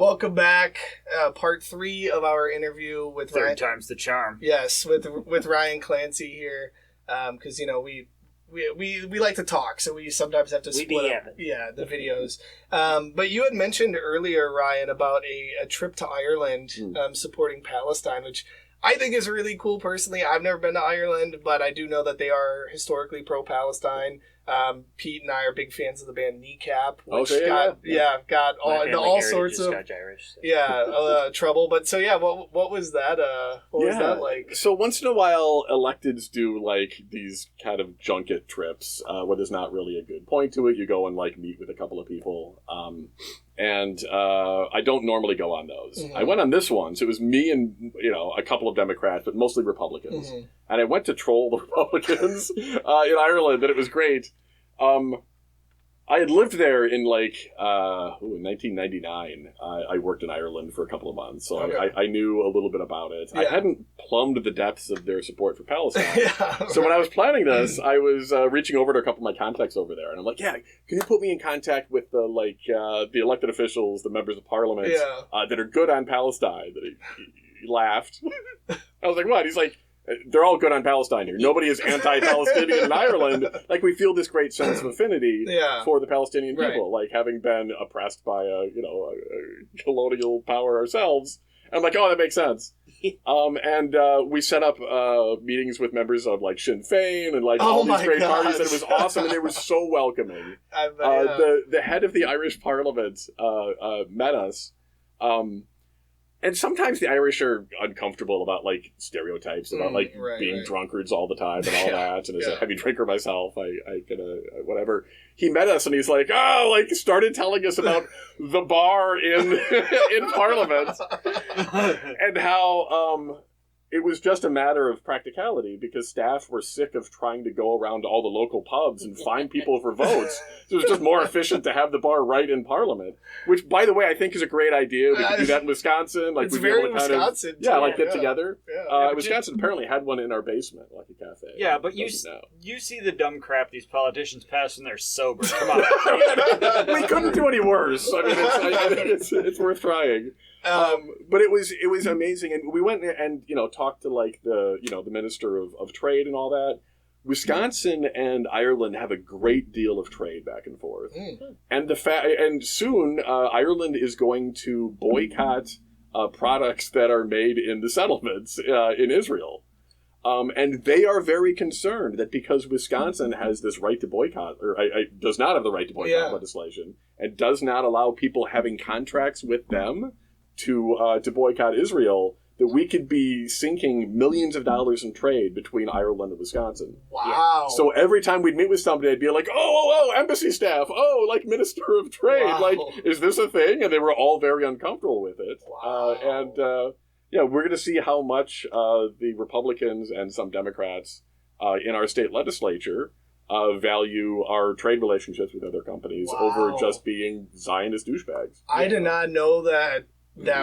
Welcome back. Part 3 of our interview with Third Ryan. time's the charm. Yes, with Ryan Clancy here, because we like to talk, so we sometimes have to split up the videos. But you had mentioned earlier, Ryan, about a trip to Ireland, supporting Palestine, which I think is really cool personally. I've never been to Ireland, but I do know that they are historically pro-Palestine. Pete and I are big fans of the band Kneecap, which got all sorts of Irish, so. trouble. But so what was that? What was that like? So once in a while, electeds do like these kind of junket trips where there's not really a good point to it. You go and like meet with a couple of people, and I don't normally go on those. Mm-hmm. I went on this one, so it was me and a couple of Democrats, but mostly Republicans. Mm-hmm. And I went to troll the Republicans in Ireland, and it was great. I had lived there in in 1999. I worked in Ireland for a couple of months, so okay. I knew a little bit about it. Yeah. I hadn't plumbed the depths of their support for Palestine. So when I was planning this, I was reaching over to a couple of my contacts over there, and I'm like, can you put me in contact with the elected officials, the members of parliament that are good on Palestine? That he laughed. I was like, what? He's like, they're all good on Palestine here. Nobody is anti-Palestinian in Ireland. Like, we feel this great sense of affinity for the Palestinian people, like having been oppressed by a colonial power ourselves. And I'm like, that makes sense. And we set up meetings with members of like Sinn Féin and like all these great parties, and it was awesome, and they were so welcoming. The head of the Irish Parliament met us. And sometimes the Irish are uncomfortable about, like, stereotypes, about, like, being drunkards all the time and all that. And as a heavy drinker myself, I can, whatever. He met us and he's like, started telling us about the bar in Parliament. And how it was just a matter of practicality because staff were sick of trying to go around to all the local pubs and find people for votes. So it was just more efficient to have the bar right in Parliament, which, by the way, I think is a great idea. We could do that in Wisconsin. Like, it's very Wisconsin. Get together. Wisconsin apparently had one in our basement, like a cafe. Yeah, but you see the dumb crap these politicians pass when they're sober. Come on. We couldn't do any worse. I mean, it's worth trying. But it was amazing, and we went and talked to like the Minister of Trade and all that. Wisconsin and Ireland have a great deal of trade back and forth, and soon Ireland is going to boycott products that are made in the settlements in Israel. And they are very concerned that because Wisconsin has this right to boycott, or does not have the right to boycott legislation, and does not allow people having contracts with them to boycott Israel, that we could be sinking millions of dollars in trade between Ireland and Wisconsin. Wow. So every time we'd meet with somebody, I'd be like, embassy staff, like Minister of Trade, like, is this a thing? And they were all very uncomfortable with it. Wow. We're going to see how much the Republicans and some Democrats in our state legislature value our trade relationships with other companies over just being Zionist douchebags. I did not know that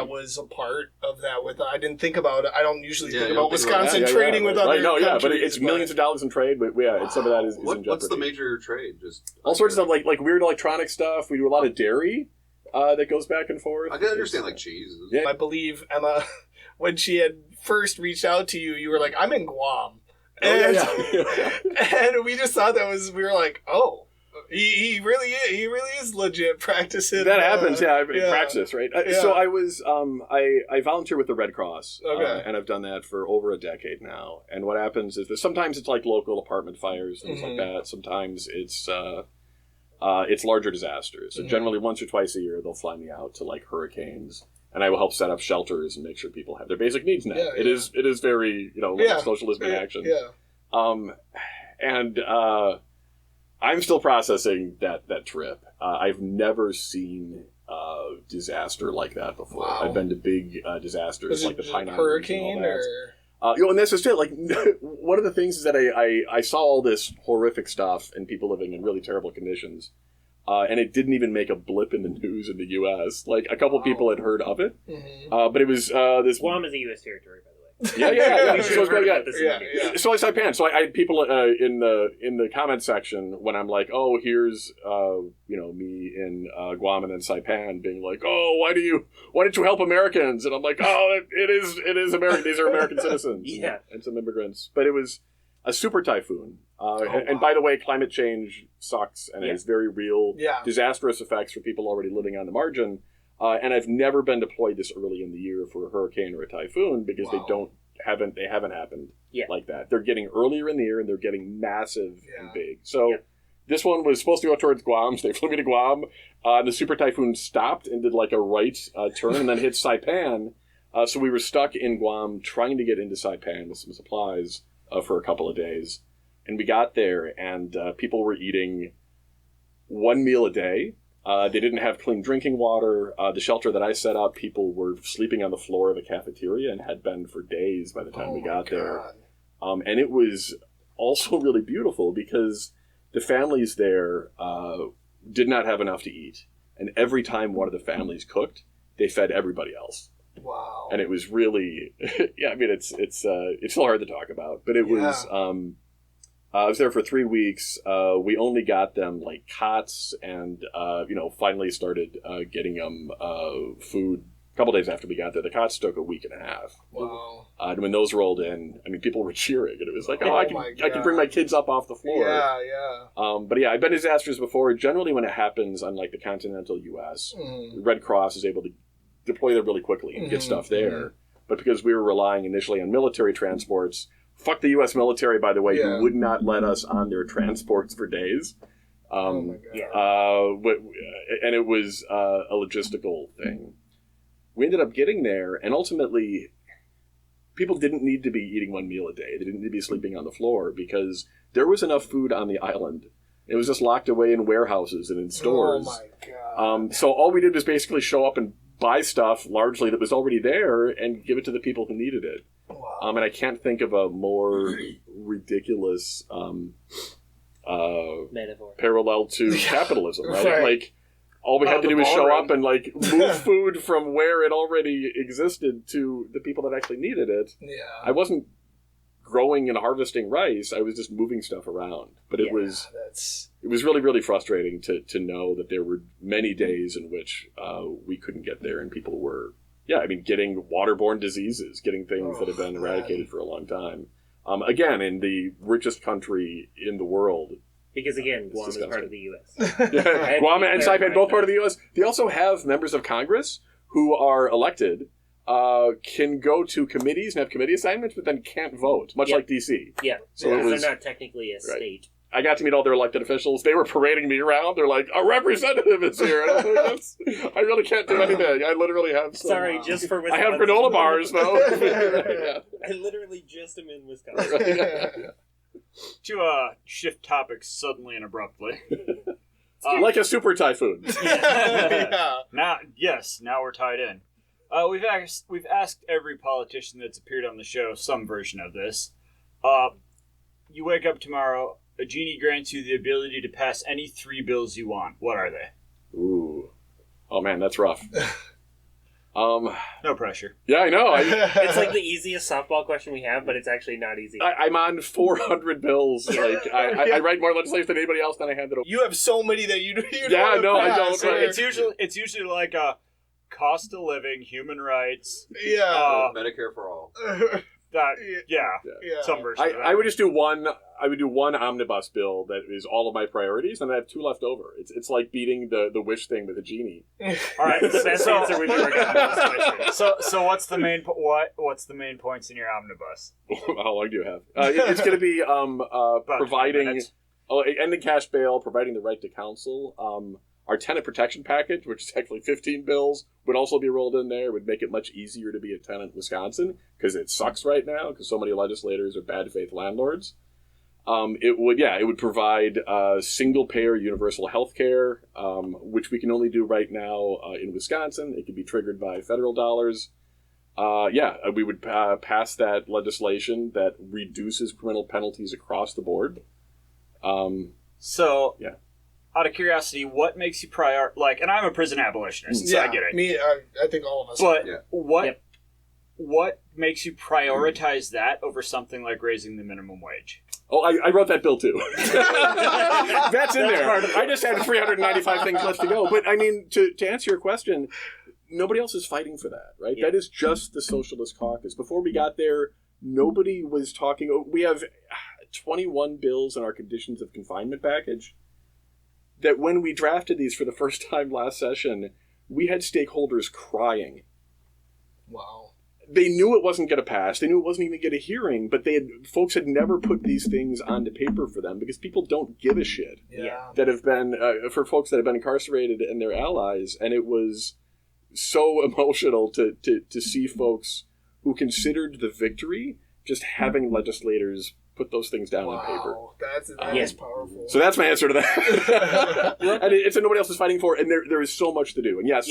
was a part of that. I didn't think about it. I don't usually think about Wisconsin trading with other countries. But it's millions of dollars in trade. But some of that is in jeopardy. What's the major trade? Just all sorts of stuff, like weird electronic stuff. We do a lot of dairy that goes back and forth. I can understand like cheese. Yeah. I believe Emma, when she had first reached out to you, you were like, "I'm in Guam," and we just thought we were like, "Oh." He really is legit practicing. That happens, practice, right? So I was, I volunteer with the Red Cross, and I've done that for over a decade now. And what happens is that sometimes it's like local apartment fires, things like that. Sometimes it's larger disasters. So generally once or twice a year, they'll fly me out to like hurricanes, and I will help set up shelters and make sure people have their basic needs met. It is very socialism in action. I'm still processing that trip. I've never seen a disaster like that before. Wow. I've been to big disasters like the Pine Islands hurricane and all that. And that's just it. Like, one of the things is that I saw all this horrific stuff and people living in really terrible conditions, and it didn't even make a blip in the news in the U.S. Like, a couple people had heard of it, but it was this. Guam is a U.S. territory, by the way. Yeah. So Saipan. So I had people in the comment section when I'm like, oh, here's me in Guam and then Saipan being like, oh, why don't you help Americans? And I'm like, oh, it is American. These are American citizens. And some immigrants. But it was a super typhoon. And by the way, climate change sucks and has very real disastrous effects for people already living on the margin. And I've never been deployed this early in the year for a hurricane or a typhoon because they haven't happened like that. They're getting earlier in the year and they're getting massive and big. So this one was supposed to go towards Guam. So they flew me to Guam. And the super typhoon stopped and did like a right turn and then hit Saipan. So we were stuck in Guam trying to get into Saipan with some supplies for a couple of days. And we got there and people were eating one meal a day. They didn't have clean drinking water. The shelter that I set up, people were sleeping on the floor of the cafeteria and had been for days by the time we got there. And it was also really beautiful because the families there did not have enough to eat. And every time one of the families cooked, they fed everybody else. Wow. And it was really, it's still hard to talk about, but it was... I was there for 3 weeks. We only got them like cots and, finally started getting them food a couple days after we got there. The cots took a week and a half. Wow. And when those rolled in, people were cheering. And it was like, I can bring my kids up off the floor. Yeah. But I've been disasters before. Generally when it happens, unlike the continental U.S., the Red Cross is able to deploy there really quickly and get stuff there. But because we were relying initially on military transports, fuck the U.S. military, by the way, who would not let us on their transports for days. And it was a logistical thing. We ended up getting there, and ultimately, people didn't need to be eating one meal a day. They didn't need to be sleeping on the floor because there was enough food on the island. It was just locked away in warehouses and in stores. Oh, my God. So all we did was basically show up and buy stuff, largely, that was already there, and give it to the people who needed it. Wow. And I can't think of a more ridiculous metaphor parallel to capitalism, right? Like, all we had to do was show up and, move food from where it already existed to the people that actually needed it. Yeah. I wasn't growing and harvesting rice. I was just moving stuff around. But it was really, really frustrating to know that there were many days in which we couldn't get there and people were... getting waterborne diseases, getting things that have been eradicated for a long time. Again, in the richest country in the world. Because, again, Guam is part of the U.S. Guam and Saipan, both part of the U.S. They also have members of Congress who are elected, can go to committees and have committee assignments, but then can't vote, much like D.C. Yeah, so they're not technically a state. I got to meet all their elected officials. They were parading me around. They're like, a representative is here. And I was like, I really can't do anything. I literally have some... Sorry, just for Wisconsin. I have granola bars, though. I literally just am in Wisconsin. To shift topics suddenly and abruptly. Like a super typhoon. Now we're tied in. We've asked every politician that's appeared on the show some version of this. You wake up tomorrow, a genie grants you the ability to pass any 3 bills you want. What are they? Ooh. Oh, man, that's rough. No pressure. Yeah, I know. It's like the easiest softball question we have, but it's actually not easy. I'm on 400 bills. I write more legislation than anybody else than I had that. You have so many that you don't I don't. Right. It's usually like a cost of living, human rights. Yeah. Medicare for all. Some version of that. I would just do one. I would do one omnibus bill that is all of my priorities, and I have 2 left over. It's like beating the wish thing with a genie. All right, the best answer we've ever gotten. So what's the main points in your omnibus? How long do you have? It's going to be providing ending cash bail, providing the right to counsel. Our tenant protection package, which is actually 15 bills, would also be rolled in there. It would make it much easier to be a tenant in Wisconsin, because it sucks right now, because so many legislators are bad faith landlords. It would provide single-payer universal health care, which we can only do right now in Wisconsin. It can be triggered by federal dollars. We would pass that legislation that reduces criminal penalties across the board. Out of curiosity, what makes you and I'm a prison abolitionist, so I get it. I think all of us. But what makes you prioritize that over something like raising the minimum wage? Oh, I wrote that bill too. That's in there. I just had 395 things left to go. But I mean, to answer your question, nobody else is fighting for that, right? Yeah. That is just the Socialist Caucus. Before we got there, nobody was talking. We have 21 bills in our conditions of confinement package. That when we drafted these for the first time last session, we had stakeholders crying. Wow. They knew it wasn't going to pass. They knew it wasn't even going to get a hearing, but folks had never put these things onto paper for them because people don't give a shit. Yeah. That have been, for folks that have been incarcerated and their allies, and it was so emotional to see folks who considered the victory just having legislators put those things down on paper. That is powerful. So that's my answer to that. And it's what nobody else is fighting for, and there is so much to do. And yes,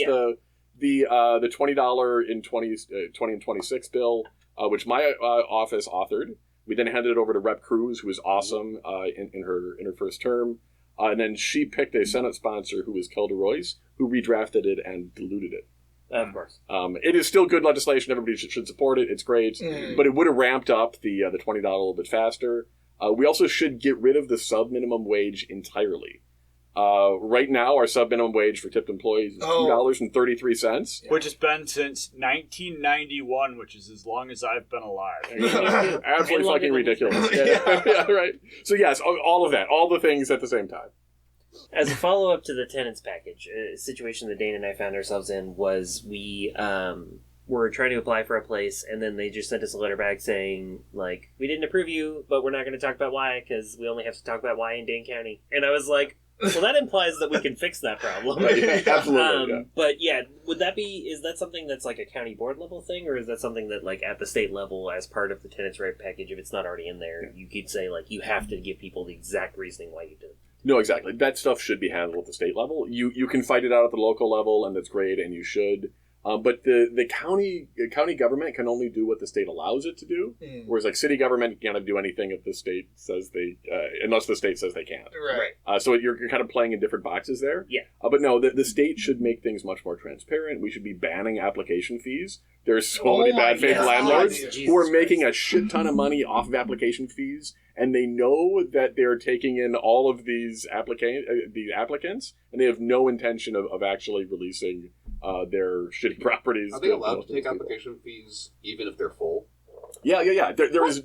the $20 in 20 and 26 bill, which my office authored. We then handed it over to Rep. Cruz, who was awesome in her first term. And then she picked a Senate sponsor who was Kelda Royce, who redrafted it and diluted it. Of course. It is still good legislation. Everybody should support it. It's great. But it would have ramped up the $20 a little bit faster. We also should get rid of the sub-minimum wage entirely. Right now, our sub-minimum wage for tipped employees is $2.33. Which has been since 1991, which is as long as I've been alive. Absolutely fucking ridiculous. Yeah, right. So yes, all of that. All the things at the same time. As a follow-up to the tenants package, a situation that Dane and I found ourselves in was we were trying to apply for a place, and then they just sent us a letter back saying, like, we didn't approve you, but we're not going to talk about why, because we only have to talk about why in Dane County. And I was like, well, that implies that we can fix that problem. Absolutely. But yeah, is that something that's like a county board level thing, or is that something that like at the state level as part of the tenants right package, if it's not already in there, you could say like you have to give people the exact reasoning why you did it? No, exactly. That stuff should be handled at the state level. You can fight it out at the local level, and that's great, and you should. But the county government can only do what the state allows it to do, whereas like city government can't do anything if the state says unless the state says they can't. Right. So you're kind of playing in different boxes there. Yeah. But no, the state should make things much more transparent. We should be banning application fees. There's so many bad faith landlords who are making a shit ton of money off of application fees, and they know that they're taking in all of these applicants, and they have no intention of actually releasing their shitty properties. Are they allowed to take application fees even if they're full? Yeah. There is.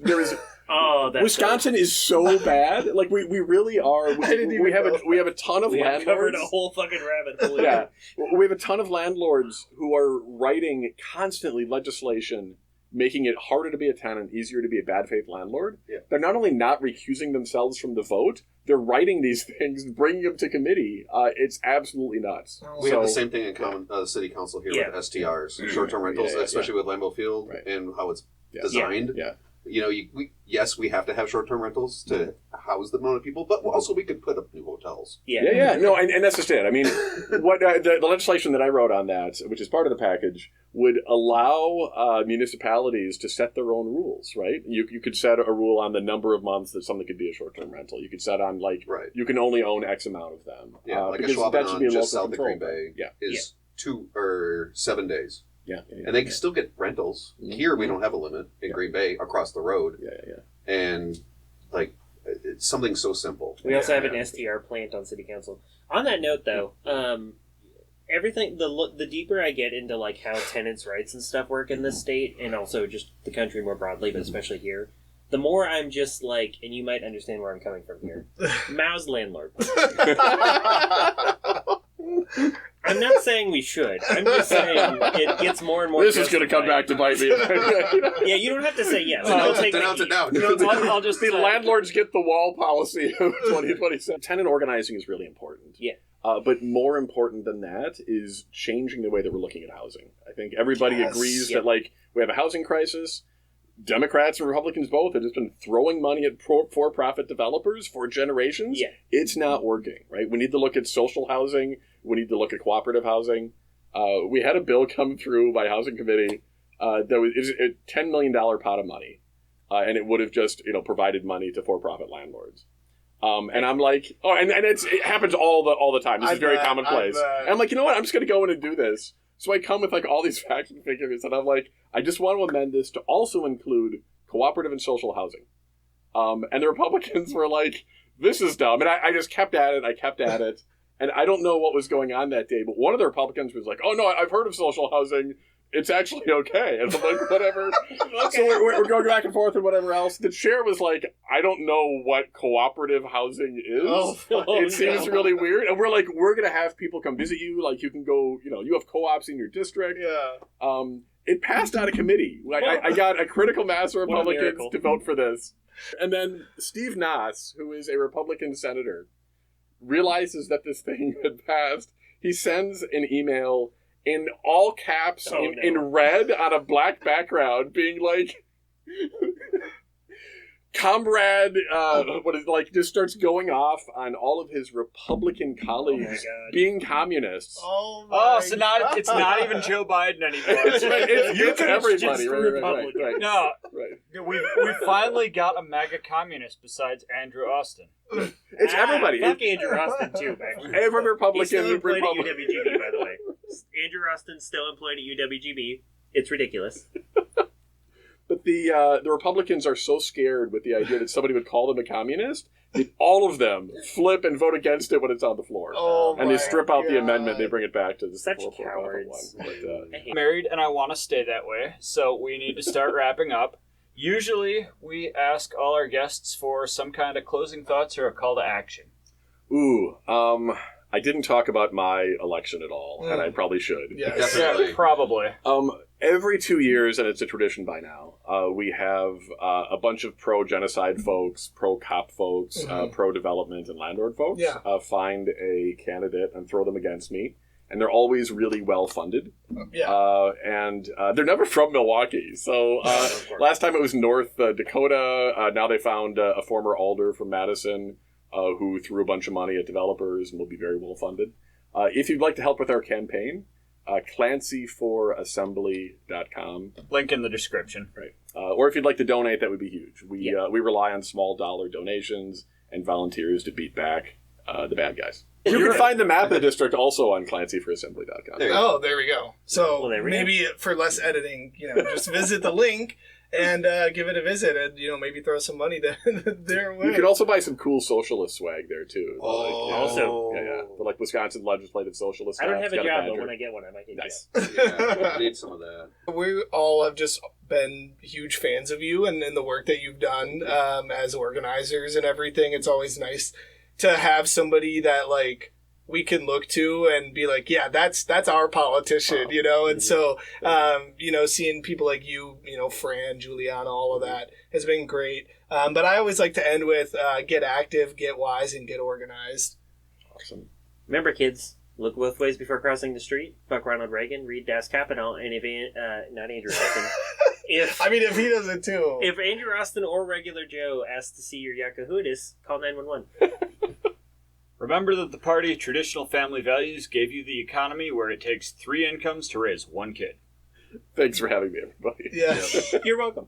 Wisconsin is so bad. Like we really are. We have a ton of landlords. Covered a whole fucking rabbit hole. Yeah, we have a ton of landlords who are writing constantly legislation making it harder to be a tenant, easier to be a bad faith landlord. Yeah. They're not only not recusing themselves from the vote, they're writing these things, bringing them to committee. It's absolutely nuts. We have the same thing in city council here with STRs, short-term rentals, especially with Lambeau Field and how it's designed. Yeah. You know, we have to have short-term rentals to house the amount of people, but also we could put up new hotels. Yeah. No, and that's just it. I mean, what the legislation that I wrote on that, which is part of the package, would allow municipalities to set their own rules, right? You could set a rule on the number of months that something could be a short-term rental. You could set on, you can only own X amount of them. Yeah, like a Schwaben just south of Green Bay is 2 or 7 days. Yeah. And they can still get rentals. Here, we don't have a limit in Green Bay across the road. Yeah. And, it's something so simple. We also have an STR plant on City Council. On that note, though, everything, the deeper I get into, how tenants' rights and stuff work in this state, and also just the country more broadly, but especially here, the more I'm just and you might understand where I'm coming from here, Mao's landlord. I'm not saying we should. I'm just saying it gets more and more. This is going to come back to bite me. Yeah, you don't have to say yes. I'll take it down. I'll just the landlords get the wall policy of 2027. Tenant organizing is really important. Yeah. But more important than that is changing the way that we're looking at housing. I think everybody agrees that we have a housing crisis. Democrats and Republicans both have just been throwing money at for-profit developers for generations. Yeah. It's not working, right? We need to look at social housing. We need to look at cooperative housing. We had a bill come through by Housing Committee that was a $10 million pot of money, and it would have just provided money to for-profit landlords. And I'm like, and it happens all the time. This is very commonplace. And I'm like, you know what? I'm just going to go in and do this. So I come with like all these facts and figures, and I'm like, I just want to amend this to also include cooperative and social housing. And the Republicans were like, this is dumb. And I just kept at it. And I don't know what was going on that day, but one of the Republicans was like, oh no, I've heard of social housing. It's actually okay. And I'm like, whatever. Okay. So we're going back and forth and whatever else. The chair was like, I don't know what cooperative housing is. It seems really weird. And we're like, we're going to have people come visit you. Like, you can go, you have co-ops in your district. Yeah. It passed out of committee. Like, I got a critical mass of Republicans to vote for this. And then Steve Nass, who is a Republican senator, realizes that this thing had passed. He sends an email in all caps, in red on a black background, being like, comrade, just starts going off on all of his Republican colleagues being communists. So now it's not even Joe Biden anymore. It's everybody. Right. No, we finally got a MAGA communist besides Andrew Austin. It's everybody. Fuck Andrew Austin too, man. Every Republican. He's still employed at UWGB, by the way. Andrew Austin's still employed at UWGB. It's ridiculous. But the Republicans are so scared with the idea that somebody would call them a communist that all of them flip and vote against it when it's on the floor. And they strip out the amendment. They bring it back to the such cowards. Married, and I want to stay that way, so we need to start wrapping up. Usually, we ask all our guests for some kind of closing thoughts or a call to action. I didn't talk about my election at all, and I probably should. Yes. Yeah, probably. Every 2 years, and it's a tradition by now, we have a bunch of pro-genocide folks, pro-cop folks, pro-development and landlord folks find a candidate and throw them against me. And they're always really well-funded. And they're never from Milwaukee. So last time it was North Dakota. Now they found a former alder from Madison who threw a bunch of money at developers and will be very well-funded. If you'd like to help with our campaign, clancyforassembly.com. Link in the description. Right. Or if you'd like to donate, that would be huge. We rely on small dollar donations and volunteers to beat back the bad guys. You can find the map of the district also on clancyforassembly.com. There we go. So maybe for less editing, just visit the link and give it a visit, and maybe throw some money their way. You can also buy some cool socialist swag there too. The Wisconsin legislative socialist. I don't have a job, but when I get one, I might get nice. I need some of that. We all have just been huge fans of you and the work that you've done as organizers and everything. It's always nice to have somebody that we can look to and be like, yeah, that's our politician, And so, seeing people like you, Fran, Juliana, all of that has been great. But I always like to end with get active, get wise, and get organized. Awesome. Remember, kids, look both ways before crossing the street. Fuck Ronald Reagan, read Das Kapital, and if not Andrew Austin. If he does it too. If Andrew Austin or regular Joe asks to see your Yakahudis, call 911. Remember that the party of traditional family values gave you the economy where it takes 3 incomes to raise 1 kid. Thanks for having me, everybody. Yes. You're welcome.